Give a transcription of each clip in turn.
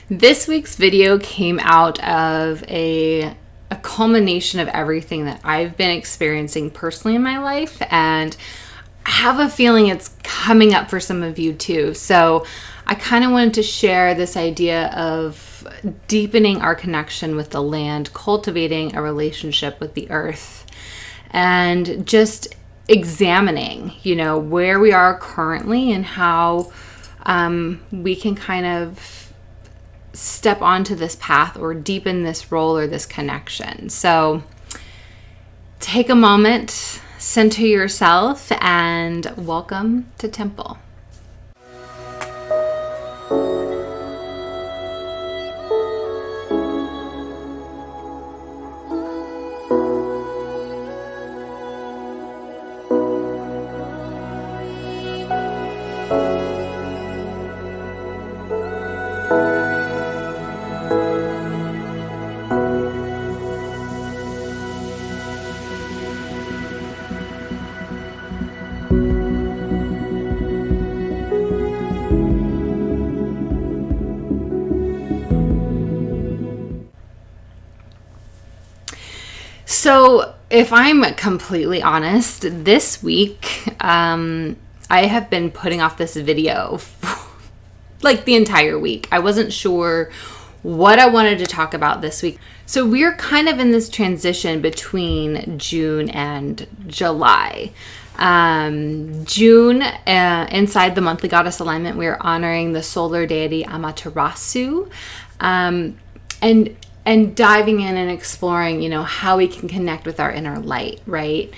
This week's video came out of a culmination of everything that I've been experiencing personally in my life, and I have a feeling it's coming up for some of you too. So I kind of wanted to share this idea of deepening our connection with the land, cultivating a relationship with the earth, and just examining, where we are currently and how we can kind of step onto this path or deepen this role or this connection. So take a moment, center yourself, and welcome to Temple. So if I'm completely honest, this week, I have been putting off this video for, like the entire week. I wasn't sure what I wanted to talk about this week. So we're kind of in this transition between June and July. June, inside the monthly goddess alignment, we're honoring the solar deity Amaterasu, and diving in and exploring, how we can connect with our inner light, right?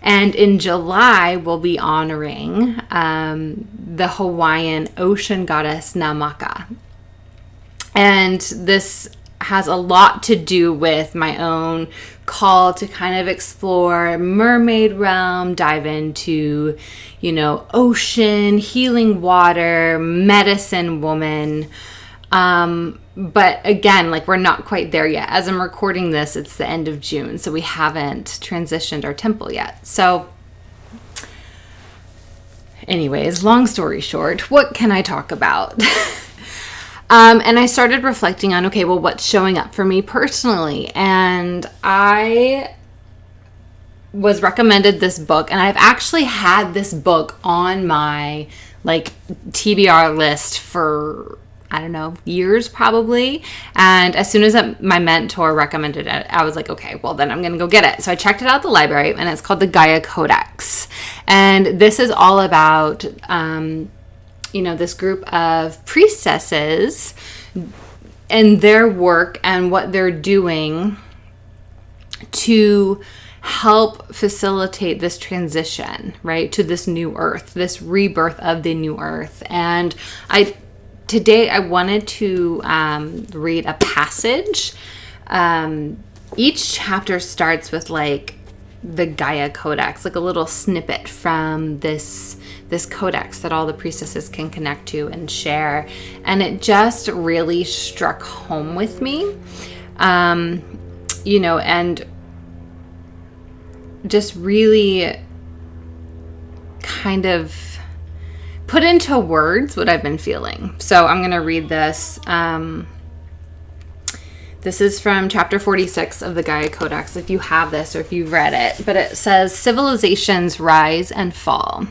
And in July, we'll be honoring the Hawaiian ocean goddess Namaka. And this has a lot to do with my own call to kind of explore mermaid realm, dive into, ocean, healing water, medicine woman. But again, we're not quite there yet. As I'm recording this, it's the end of June, so we haven't transitioned our temple yet. So anyways, long story short, what can I talk about? And I started reflecting on, what's showing up for me personally? And I was recommended this book, and I've actually had this book on my TBR list for years probably. And as soon as my mentor recommended it, I was like, okay, well then I'm going to go get it. So I checked it out at the library, and it's called the Gaia Codex. And this is all about, this group of priestesses and their work and what they're doing to help facilitate this transition, right, to this new earth, this rebirth of the new earth. And today I wanted to read a passage. Each chapter starts with the Gaia Codex, a little snippet from this codex that all the priestesses can connect to and share. And it just really struck home with me, and just really kind of put into words what I've been feeling. So I'm going to read this. This is from chapter 46 of the Gaia Codex, if you have this or if you've read it. But it says, civilizations rise and fall.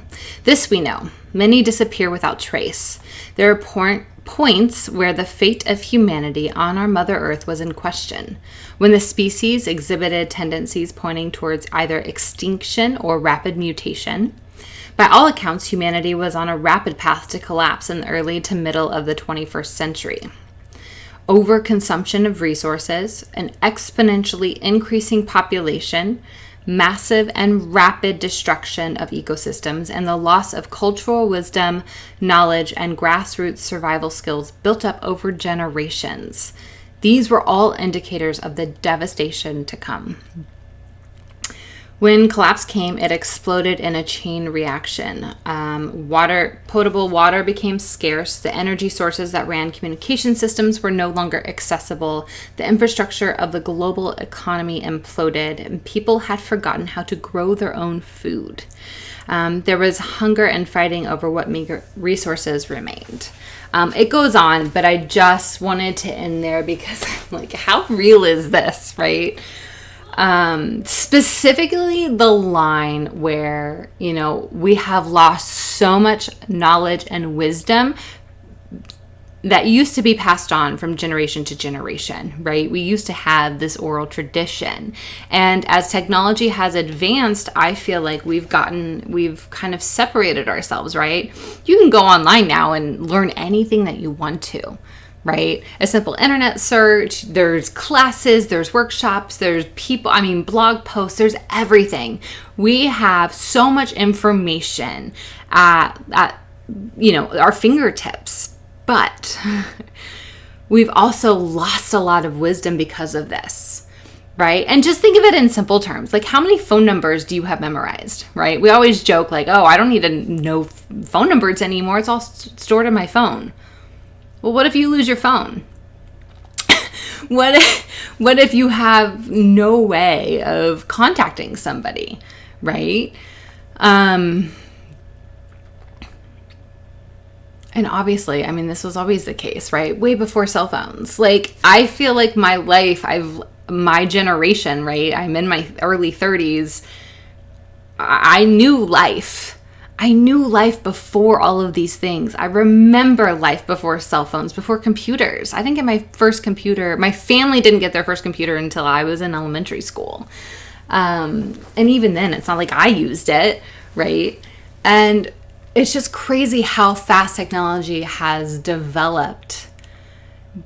This we know. Many disappear without trace. There are points where the fate of humanity on our Mother Earth was in question, when the species exhibited tendencies pointing towards either extinction or rapid mutation. By all accounts, humanity was on a rapid path to collapse in the early to middle of the 21st century. Overconsumption of resources, an exponentially increasing population, massive and rapid destruction of ecosystems, and the loss of cultural wisdom, knowledge, and grassroots survival skills built up over generations. These were all indicators of the devastation to come. When collapse came, it exploded in a chain reaction. Potable water became scarce. The energy sources that ran communication systems were no longer accessible. The infrastructure of the global economy imploded, and people had forgotten how to grow their own food. There was hunger and fighting over what meager resources remained. It goes on, but I just wanted to end there because I'm like, how real is this, right? Specifically the line where, we have lost so much knowledge and wisdom that used to be passed on from generation to generation, right? We used to have this oral tradition. And as technology has advanced, I feel like we've kind of separated ourselves, right? You can go online now and learn anything that you want to. Right? A simple internet search, there's classes, there's workshops, there's blog posts, there's everything. We have so much information at our fingertips, but we've also lost a lot of wisdom because of this, right? And just think of it in simple terms. Like, how many phone numbers do you have memorized, right? We always joke like, oh, I don't need to know phone numbers anymore. It's all stored in my phone. Well, what if you lose your phone? What if you have no way of contacting somebody, right? And obviously, this was always the case, right? Way before cell phones. Like, I feel like my generation, right? I'm in my early 30s. I knew life. I knew life before all of these things. I remember life before cell phones, before computers. I didn't get my first computer. My family didn't get their first computer until I was in elementary school. And even then, it's not like I used it, right? And it's just crazy how fast technology has developed.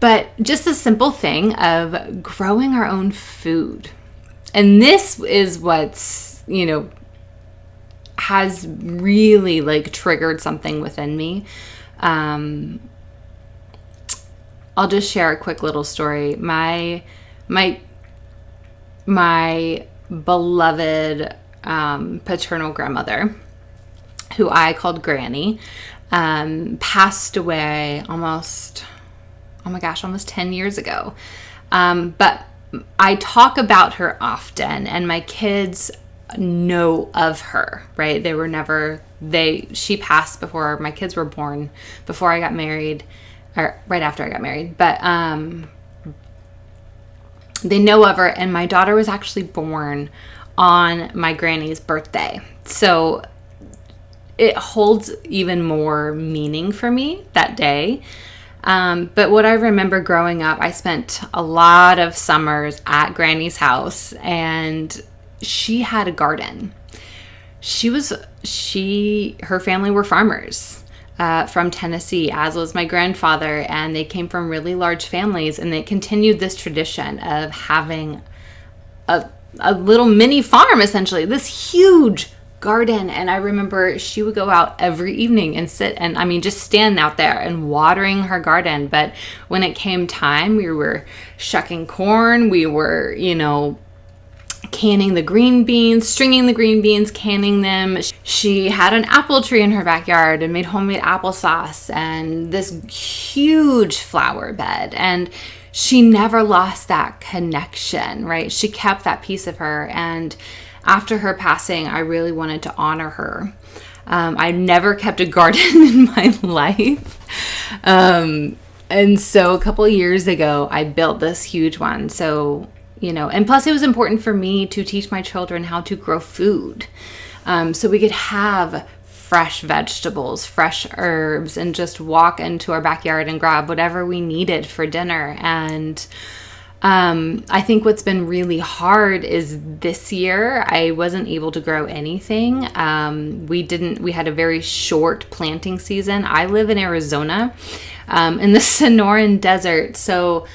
But just the simple thing of growing our own food. And this is what's, has really triggered something within me. I'll just share a quick little story. My beloved paternal grandmother, who I called Granny, passed away almost 10 years ago. But I talk about her often, and my kids know of her, right? She passed before my kids were born, before I got married, or right after I got married, but they know of her, and my daughter was actually born on my granny's birthday. So it holds even more meaning for me that day. But what I remember growing up, I spent a lot of summers at Granny's house, and she had a garden. Her family were farmers from Tennessee, as was my grandfather, and they came from really large families, and they continued this tradition of having a little mini farm, essentially, this huge garden. And I remember she would go out every evening and sit and just stand out there and watering her garden. But when it came time, we were shucking corn, we were, canning the green beans, stringing the green beans, canning them. She had an apple tree in her backyard and made homemade applesauce and this huge flower bed. And she never lost that connection, right? She kept that piece of her. And after her passing, I really wanted to honor her. I never kept a garden in my life. And so a couple of years ago, I built this huge one. So, and plus it was important for me to teach my children how to grow food. So we could have fresh vegetables, fresh herbs, and just walk into our backyard and grab whatever we needed for dinner. And I think what's been really hard is this year I wasn't able to grow anything. We had a very short planting season. I live in Arizona, in the Sonoran Desert. So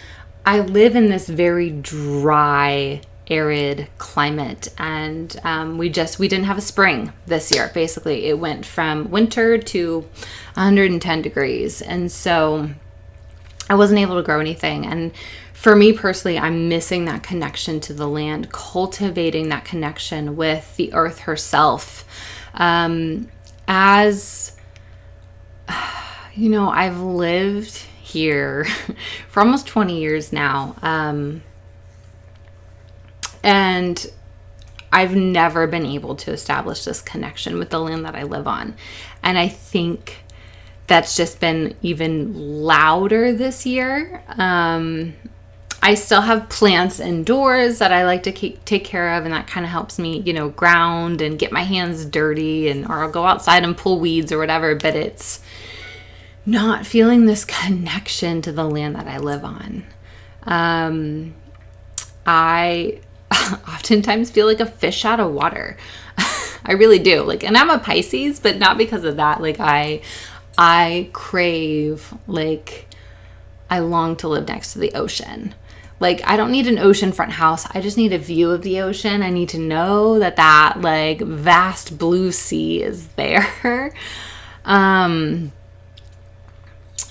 I live in this very dry, arid climate, and we didn't have a spring this year. Basically, it went from winter to 110 degrees, and so I wasn't able to grow anything. And for me personally, I'm missing that connection to the land, cultivating that connection with the earth herself. As you know, I've lived here for almost 20 years now. And I've never been able to establish this connection with the land that I live on. And I think that's just been even louder this year. I still have plants indoors that I like to take care of, and that kind of helps me, you know, ground and get my hands dirty, or I'll go outside and pull weeds or whatever, but it's not feeling this connection to the land that I live on. I oftentimes feel like a fish out of water. I really do. Like, and I'm a Pisces, but not because of that. Like, I crave, like, I long to live next to the ocean. Like, I don't need an oceanfront house. I just need a view of the ocean. I need to know that like vast blue sea is there.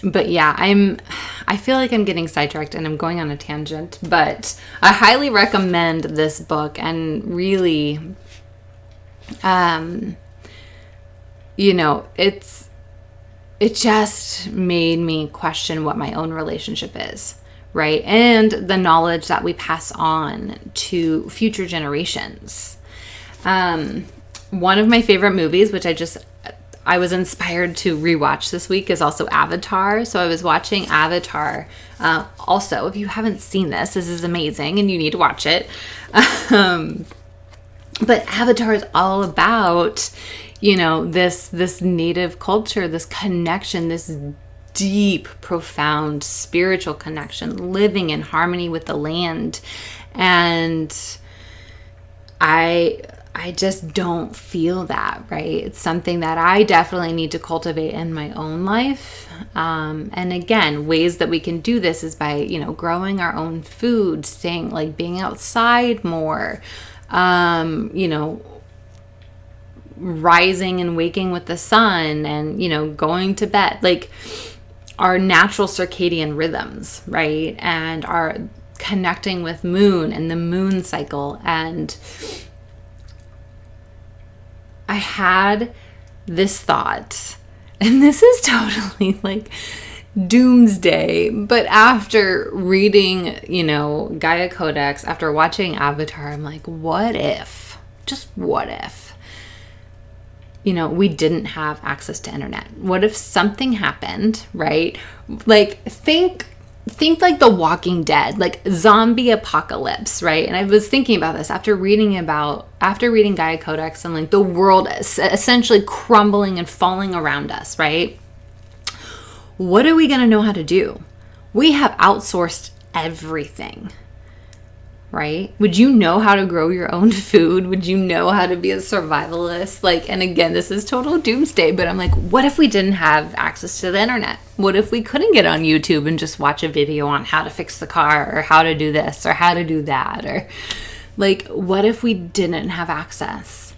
But yeah, I feel like I'm getting sidetracked and I'm going on a tangent, but I highly recommend this book. And really, you know, it just made me question what my own relationship is, right? And the knowledge that we pass on to future generations. One of my favorite movies, which I was inspired to rewatch this week, is also Avatar. So I was watching Avatar. Also, if you haven't seen this is amazing and you need to watch it. But Avatar is all about, you know, this native culture, this connection, this deep, profound spiritual connection, living in harmony with the land. And I just don't feel that, right? It's something that I definitely need to cultivate in my own life. And again, ways that we can do this is by, you know, growing our own food, being outside more, you know, rising and waking with the sun, and, you know, going to bed, like our natural circadian rhythms, right? And our connecting with moon and the moon cycle. And I had this thought, and this is totally like doomsday, but after reading, you know, Gaia Codex, after watching Avatar, I'm like, what if, you know, we didn't have access to internet? What if something happened, right? Like, think like The Walking Dead, like zombie apocalypse, right? And I was thinking about this after reading Gaia Codex, and like the world essentially crumbling and falling around us, right? What are we going to know how to do? We have outsourced everything, right? Would you know how to grow your own food? Would you know how to be a survivalist? Like, and again, this is total doomsday, but I'm like, what if we didn't have access to the internet? What if we couldn't get on YouTube and just watch a video on how to fix the car, or how to do this, or how to do that? Or like, what if we didn't have access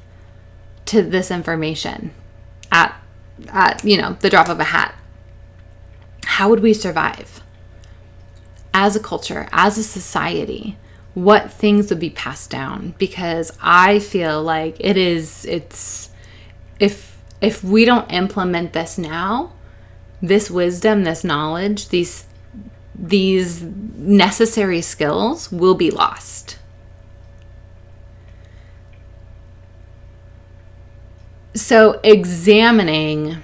to this information at you know, the drop of a hat? How would we survive as a culture, as a society? What things would be passed down? Because I feel like it's if we don't implement this now, this wisdom, this knowledge, these necessary skills will be lost. So examining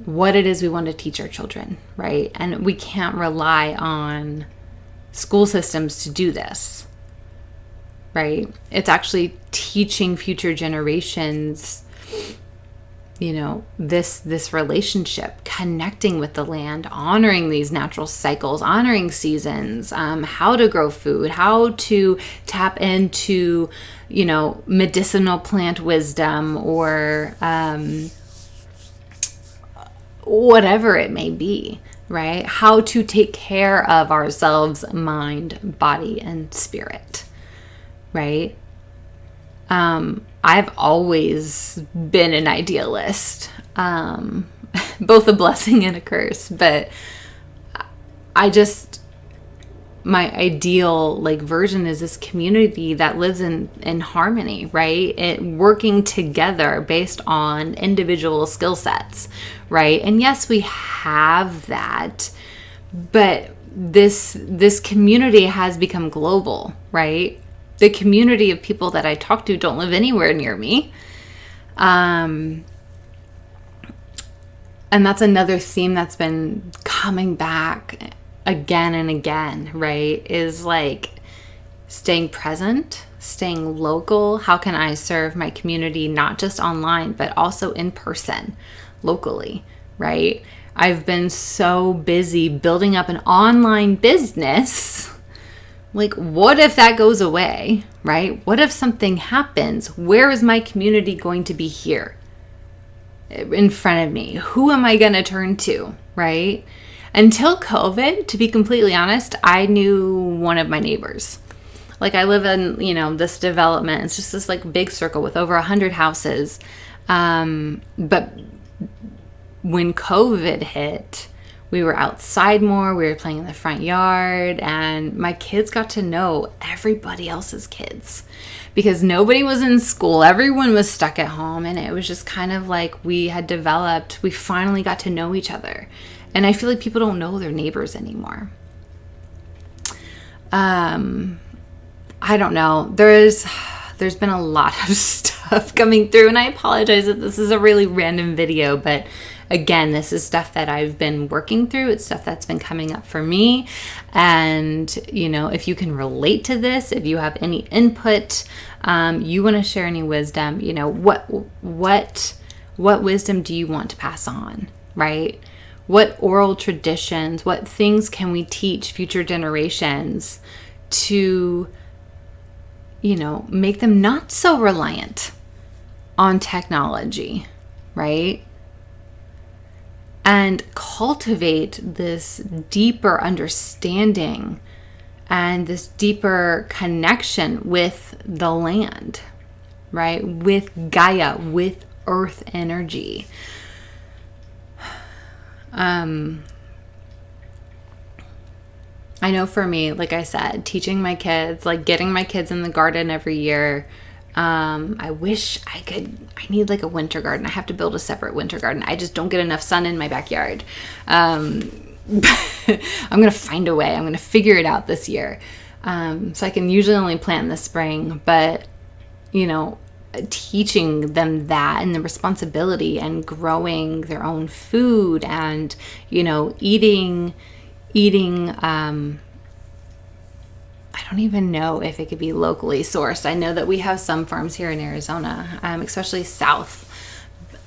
what it is we want to teach our children, right? And we can't rely on school systems to do this, right? It's actually teaching future generations, you know, this relationship, connecting with the land, honoring these natural cycles, honoring seasons, how to grow food, how to tap into, you know, medicinal plant wisdom, or whatever it may be, right? How to take care of ourselves, mind, body, and spirit, right? I've always been an idealist, both a blessing and a curse, but my ideal like version is this community that lives in harmony, right? It working together based on individual skill sets, right? And yes, we have that, but this community has become global, right? The community of people that I talk to don't live anywhere near me. And that's another theme that's been coming back again and again, right? Is like staying present, staying local. How can I serve my community, not just online, but also in person, locally, right? I've been so busy building up an online business. Like, what if that goes away, right? What if something happens? Where is my community going to be here in front of me? Who am I going to turn to, right? Until COVID, to be completely honest, I knew one of my neighbors. Like, I live in, this development. It's just this like big circle with over 100 houses. But when COVID hit, we were outside more. We were playing in the front yard, and my kids got to know everybody else's kids because nobody was in school. Everyone was stuck at home, and it was just kind of like we finally got to know each other. And I feel like people don't know their neighbors anymore. I don't know. There's been a lot of stuff coming through, and I apologize that this is a really random video, but again, this is stuff that I've been working through. It's stuff that's been coming up for me. And, if you can relate to this, if you have any input, you want to share any wisdom, what wisdom do you want to pass on, right? What oral traditions, what things can we teach future generations to, make them not so reliant on technology, right? And cultivate this deeper understanding and this deeper connection with the land, right? With Gaia, with earth energy. I know for me, like I said, teaching my kids, like getting my kids in the garden every year. I wish I need like a winter garden. I have to build a separate winter garden. I just don't get enough sun in my backyard. I'm going to find a way. I'm going to figure it out this year. So I can usually only plant in the spring, but teaching them that and the responsibility and growing their own food and, eating, I don't even know if it could be locally sourced. I know that we have some farms here in Arizona, especially south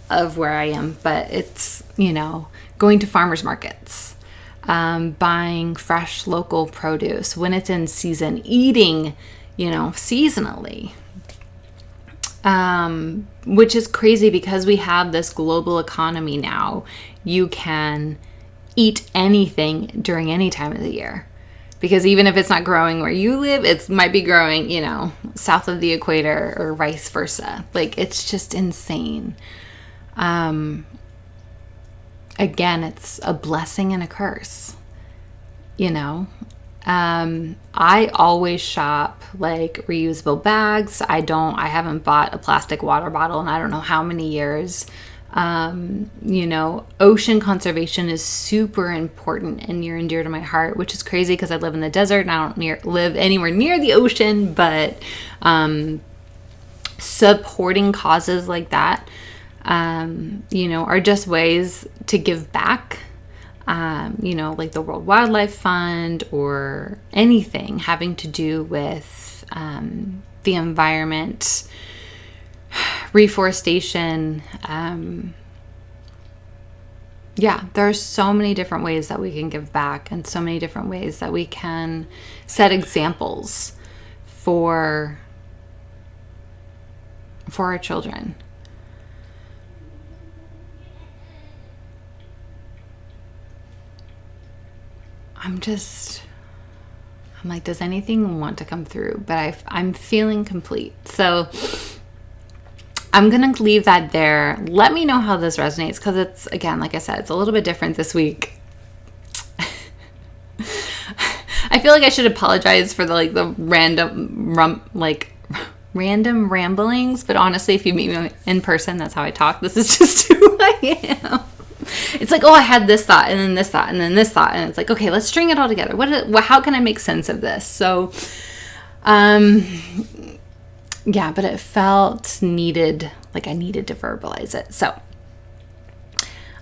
of where I am, but it's, going to farmers markets, buying fresh local produce when it's in season, eating, seasonally. Which is crazy because we have this global economy now. You can eat anything during any time of the year. Because even if it's not growing where you live, it might be growing, south of the equator or vice versa. Like, it's just insane. Again, it's a blessing and a curse, I always shop like reusable bags. I haven't bought a plastic water bottle in I don't know how many years. Ocean conservation is super important and near and dear to my heart, which is crazy because I live in the desert and I don't live anywhere near the ocean, but supporting causes like that, are just ways to give back, like the World Wildlife Fund or anything having to do with the environment, reforestation. There are so many different ways that we can give back and so many different ways that we can set examples for our children. I'm like, does anything want to come through? But I'm feeling complete. So I'm going to leave that there. Let me know how this resonates because it's, again, like I said, it's a little bit different this week. I feel like I should apologize for the random ramblings, but honestly, if you meet me in person, that's how I talk. This is just who I am. It's like, oh, I had this thought, and then this thought, and then this thought, and it's like, okay, let's string it all together. How can I make sense of this? So, yeah, but it felt needed, like I needed to verbalize it. So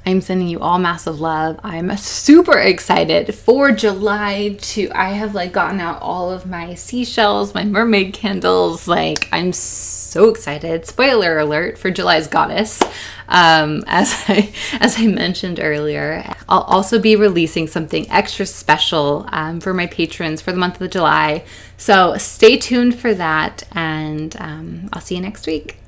I'm sending you all massive love. I'm super excited for July I have gotten out all of my seashells, my mermaid candles. I'm so excited. Spoiler alert for July's goddess. As I mentioned earlier, I'll also be releasing something extra special for my patrons for the month of July. So stay tuned for that, and I'll see you next week.